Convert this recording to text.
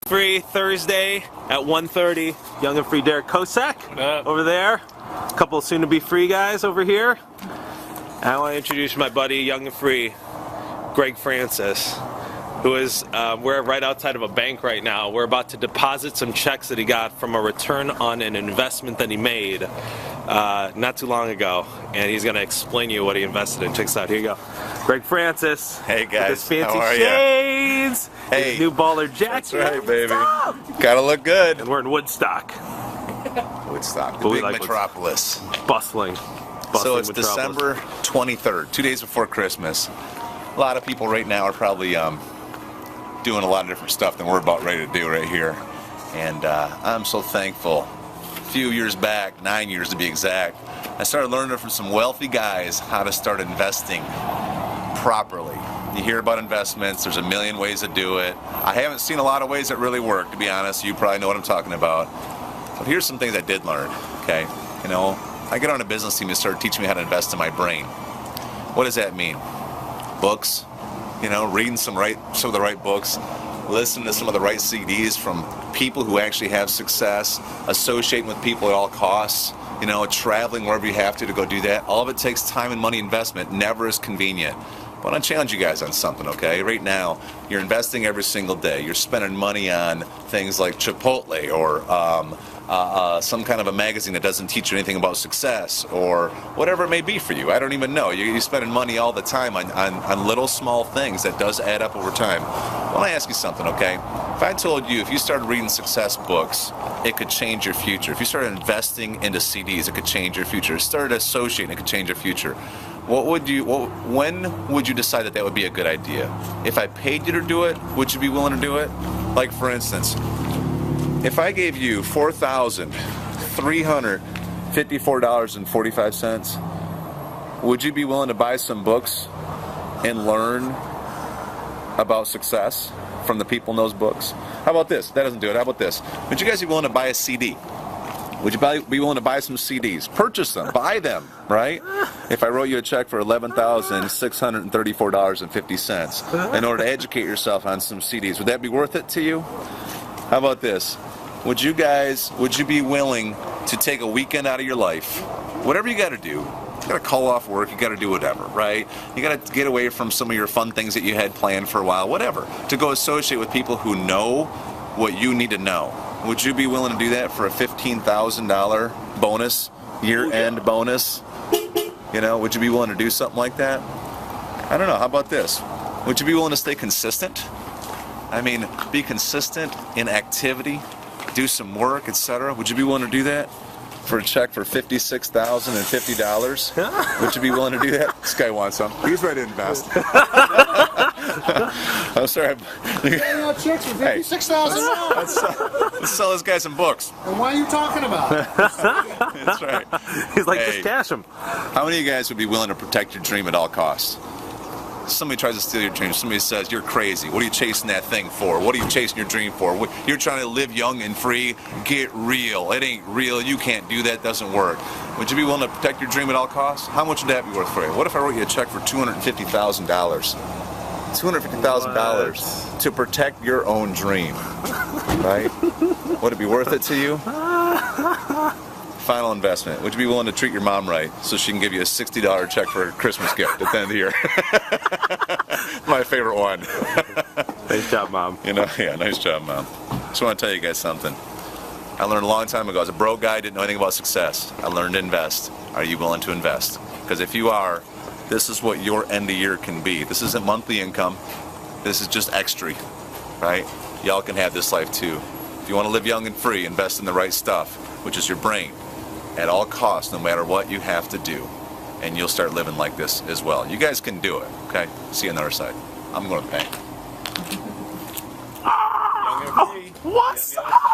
Free Thursday at 1:30. Young and Free Derek Kosak over there. A couple soon-to-be free guys over here. I want to introduce my buddy, Young and Free, Greg Francis, who is, we're right outside of a bank right now. We're about to deposit some checks that he got from a return on an investment that he made not too long ago, and he's going to explain to you what he invested in. Check this out. Here you go. Greg Francis. Hey guys, with his fancy how are shades. Hey, his new baller jacket. That's right, baby. Gotta look good. And we're in Woodstock. Woodstock, the big metropolis. Bustling So it's metropolis. December 23rd, 2 days before Christmas. A lot of people right now are probably doing a lot of different stuff than we're about ready to do right here. And I'm so thankful. A few years back, 9 years to be exact, I started learning from some wealthy guys how to start investing properly. You hear about investments, there's a million ways to do it. I haven't seen a lot of ways that really work, to be honest. You probably know what I'm talking about. But here's some things I did learn, okay? You know, I get on a business team and started teaching me how to invest in my brain. What does that mean? Books, you know, reading some of the right books, listening to some of the right CDs from people who actually have success, associating with people at all costs, you know, traveling wherever you have to go do that. All of it takes time and money investment, never is convenient. I want to challenge you guys on something, okay? Right now, you're investing every single day. You're spending money on things like Chipotle or some kind of a magazine that doesn't teach you anything about success or whatever it may be for you. I don't even know. You're spending money all the time on little small things that does add up over time. I want to ask you something, okay? If I told you if you started reading success books, it could change your future. If you started investing into CDs, it could change your future. Started associating, it could change your future. When would you decide that would be a good idea? If I paid you to do it, would you be willing to do it? Like for instance, if I gave you $4,354.45, would you be willing to buy some books and learn about success from the people in those books? How about this? That doesn't do it. How about this? Would you guys be willing to buy a CD? Would you be willing to buy some CDs? Purchase them, buy them, right? If I wrote you a check for $11,634.50 in order to educate yourself on some CDs, would that be worth it to you? How about this? Would you be willing to take a weekend out of your life, whatever you got to do, you got to call off work, you got to do whatever, right? You got to get away from some of your fun things that you had planned for a while, whatever, to go associate with people who know what you need to know. Would you be willing to do that for a $15,000 bonus, year-end bonus? You know, would you be willing to do something like that? I don't know. How about this? Would you be willing to stay consistent? I mean, be consistent in activity, do some work, etc. Would you be willing to do that for a check for $56,050? Would you be willing to do that? This guy wants some. He's ready to invest. I'm sorry. Checks for $56,000. Let's sell this guy some books. And why are you talking about it? That's right. He's like, just cash him. How many of you guys would be willing to protect your dream at all costs? Somebody tries to steal your dream. Somebody says, you're crazy. What are you chasing that thing for? What are you chasing your dream for? You're trying to live young and free. Get real. It ain't real. You can't do that. It doesn't work. Would you be willing to protect your dream at all costs? How much would that be worth for you? What if I wrote you a check for $250,000? $250,000 to protect your own dream, right? Would it be worth it to you? Final investment. Would you be willing to treat your mom right so she can give you a $60 check for a Christmas gift at the end of the year? My favorite one. Nice job, Mom. You know, yeah, nice job, Mom. Just want to tell you guys something. I learned a long time ago. As a broke guy, didn't know anything about success. I learned to invest. Are you willing to invest? Because if you are, this is what your end of year can be. This isn't monthly income. This is just extra, right? Y'all can have this life too. If you want to live young and free, invest in the right stuff, which is your brain, at all costs, no matter what you have to do. And you'll start living like this as well. You guys can do it, okay? See you on the other side. I'm going to the bank. What's up?